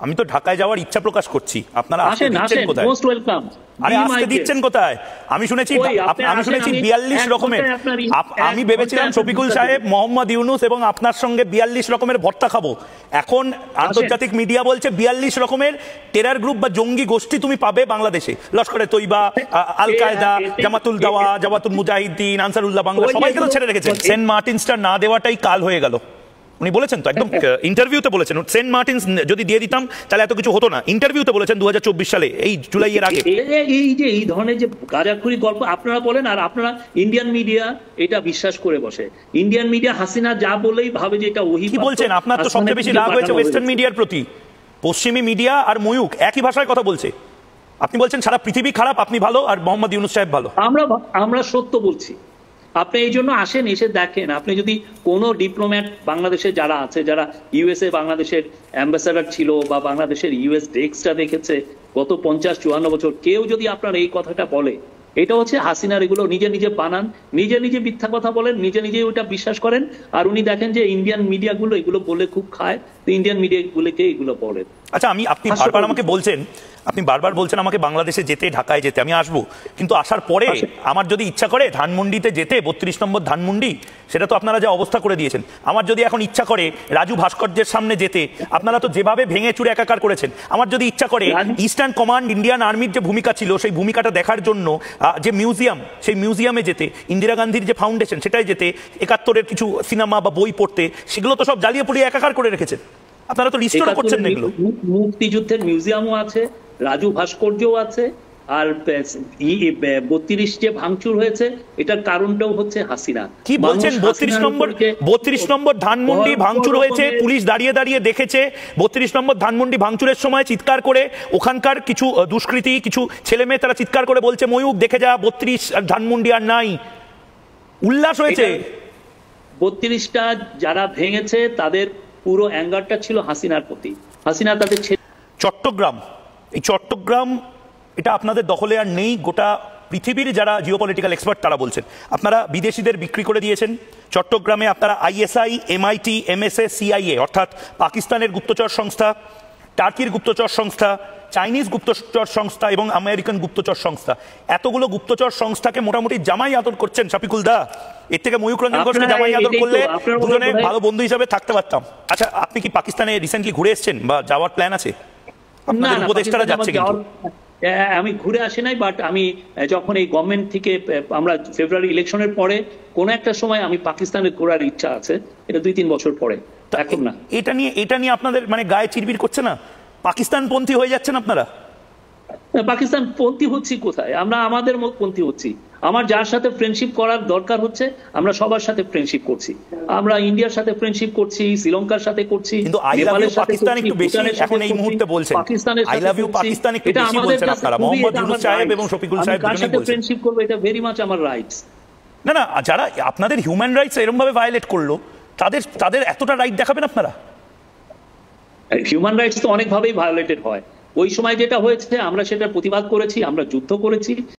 আমি তো ঢাকায় যাওয়ার ইচ্ছা প্রকাশ করছি, আপনারা আসতে দিচ্ছেন কোথায়? Most welcome. আরে আসতে দিচ্ছেন কোথায়? আমি শুনেছি 42 রকমের। আমি ভেবেছিলাম শফিকুল সাহেব, মোহাম্মদ ইউনুস এবং আপনার সঙ্গে 42 রকমের ভর্তা খাবো। এখন আন্তর্জাতিক মিডিয়া বলছে 42 রকমের টেরার গ্রুপ বা জঙ্গি গোষ্ঠী তুমি পাবে বাংলাদেশে। লস্করে তৈবা, আল কায়দা, জামাতুল দাওয়া, জামাতুল মুজাহিদিন, আনসারুল্লাহ বাংলা, সবাইকে তো ছেড়ে রেখেছেন। সেন্ট মার্টিনসটা না দেওয়াটাই কাল হয়ে গেল। উনি বলেছেন তো, একদম ইন্টারভিউতে বলেছেন, সেন্ট মার্টিনস যদি দিয়ে দিতাম তাহলে এত কিছু হতো না। ইন্টারভিউতে বলেছেন 2024 সালে, এই জুলাইয়ের আগে। এই ধরনের যে গাঁজাখুরি গল্প আপনারা বলেন, আর আপনারা ইন্ডিয়ান মিডিয়া এটা বিশ্বাস করে বসে। ইন্ডিয়ান মিডিয়া হাসিনা যা বলেই ভাবে যে এটা ওহি। কি বলছেন? আপনার তো সবচেয়ে বেশি রাগ হয়েছে ওয়েস্টার্ন মিডিয়ার প্রতি। পশ্চিমী মিডিয়া আর ময়ূক একই ভাষায় কথা বলছে। আপনি বলছেন সারা পৃথিবী খারাপ, আপনি ভালো, আর মোহাম্মদ ইউনুস সাহেব ভালো। আমরা সত্য বলছি। আপনি এই জন্য আসেন, এসে দেখেন। আপনি যদি কোনো ডিপ্লোম্যাট বাংলাদেশে যারা আছে, যারা ইউএসএ বাংলাদেশের অ্যাম্বাসাডার ছিল বা বাংলাদেশের ইউএস ডেস্কটা দেখেছে গত 50-54 বছর, কেউ যদি আপনার এই কথাটা বলে, এটা হচ্ছে হাসিনার এগুলো নিজে নিজে বানান, নিজে নিজে মিথ্যা কথা বলেন, নিজে নিজে ওইটা বিশ্বাস করেন। আর উনি দেখেন যে ইন্ডিয়ান মিডিয়াগুলো এগুলো বলে খুব খায়, তো ইন্ডিয়ান মিডিয়াগুলোকে এগুলো বলেন। আচ্ছা, আপনি বারবার আমাকে বলছেন, আমাকে বাংলাদেশে যেতে, ঢাকায় যেতে। আমি আসবো, কিন্তু আসার পরে আমার যদি ইচ্ছা করে ধানমন্ডিতে যেতে, 32 নম্বর ধানমন্ডি, সেটা তো আপনারা যা অবস্থা করে দিয়েছেন। আমার যদি এখন ইচ্ছা করে রাজু ভাস্কর্যের সামনে যেতে, আপনারা তো যেভাবে ভেঙে চুরে একাকার করেছেন। আমার যদি ইচ্ছা করে ইস্টার্ন কমান্ড ইন্ডিয়ান আর্মির যে ভূমিকা ছিল, সেই ভূমিকাটা দেখার জন্য যে মিউজিয়াম, সেই মিউজিয়ামে যেতে, ইন্দিরা গান্ধীর যে ফাউন্ডেশন সেটাই যেতে, 71-এর কিছু সিনেমা বা বই পড়তে, সেগুলো তো সব জ্বালিয়ে পুড়িয়ে একাকার করে রেখেছেন। আপনারা তো রিস্টোর করছেন না এগুলো। মুক্তিযুদ্ধের মিউজিয়ামও আছে, রাজু ভাস্কর্যও আছে, আর 32 যে ভাঙচুর হয়েছে, এটার কারণটাও হচ্ছে হাসিনা। কি বলছেন? 32 নম্বর ধানমন্ডি ভাঙচুর হয়েছে, পুলিশ দাঁড়িয়ে দাঁড়িয়ে দেখেছে। 32 নম্বর ধানমন্ডি ভাঙচুরের সময় চিৎকার করে ওখানকার কিছু দুষ্কৃতী, কিছু ছেলে মেয়ে, তারা চিৎকার করে বলছে, ময়ূক দেখে যা, 32 ধানমন্ডি আর নাই। উল্লাস হয়েছে। 32টা যারা ভেঙেছে তাদের পুরো অ্যাঙ্গারটা ছিল হাসিনার প্রতি। হাসিনা তাদের চট্টগ্রাম, এই চট্টগ্রাম এটা আপনাদের দখলে আর নেই। গোটা পৃথিবীর যারা জিওপলিটিক্যাল এক্সপার্ট তারা বলছেন আপনারা বিদেশিদের বিক্রি করে দিয়েছেন। চট্টগ্রামে আপনারা আইএসআই, এমআইটি, এমএসএ, সিআইএ অর্থাৎ পাকিস্তানের গুপ্তচর সংস্থা, টার্কির গুপ্তচর সংস্থা, চাইনিজ গুপ্তচর সংস্থা এবং আমেরিকান গুপ্তচর সংস্থা, এতগুলো গুপ্তচর সংস্থাকে মোটামুটি জামাই আদর করছেন শফিকুল দা। এর থেকে ময়ূক রঞ্জন ঘোষকে জামাই আদর করলে দুজনে ভালো বন্ধু হিসাবে থাকতে পারতাম। আচ্ছা, আপনি কি পাকিস্তানে রিসেন্টলি ঘুরে এসেছেন বা যাওয়ার প্ল্যান আছে? আপনাদের উপদেষ্টারা যাচ্ছে কিন্তু। আমি ঘুরে আসি নাই, বাট আমি যখন এই গভর্নমেন্ট থেকে আমরা ফেব্রুয়ারি ইলেকশনের পরে কোন একটা সময় আমি পাকিস্তানে ঘোরার ইচ্ছা আছে, এটা 2-3 বছর পরে। এখন না, এটা নিয়ে আপনাদের মানে গায়ে চিরবির করছে না? পাকিস্তান পন্থী হয়ে যাচ্ছেন আপনারা। পাকিস্তান পন্থী হচ্ছি কোথায়? আমরা আমাদের পন্থী হচ্ছি। আমার যার সাথে ফ্রেন্ডশিপ করার দরকার হচ্ছে আমরা সবার সাথে ফ্রেন্ডশিপ করছি। আমরা ইন্ডিয়ার সাথে ফ্রেন্ডশিপ করছি, শ্রীলঙ্কার সাথে করছি, কিন্তু আই লাভ ইউ পাকিস্তান একটু বেশি এখন এই মুহূর্তে বলছেন। আই লাভ ইউ পাকিস্তান একটু বেশি বলছেন আপনারা। মোহাম্মদ ইউনুস সাহেব এবং শফিকুল সাহেব দুজনেই বলছেন ফ্রেন্ডশিপ করব, এটা ভেরি মাচ আমার রাইটস। না, যারা আপনাদের হিউম্যান রাইটস এরকম ভাবে ভায়োলেট করলো, তাদের এতটা রাইট দেখাবেন আপনারা? হিউম্যান রাইটস তো অনেকভাবেই ভায়োলেটেড হয়। ওই সময় যেটা হয়েছে আমরা সেটার প্রতিবাদ করেছি, আমরা যুদ্ধ করেছি।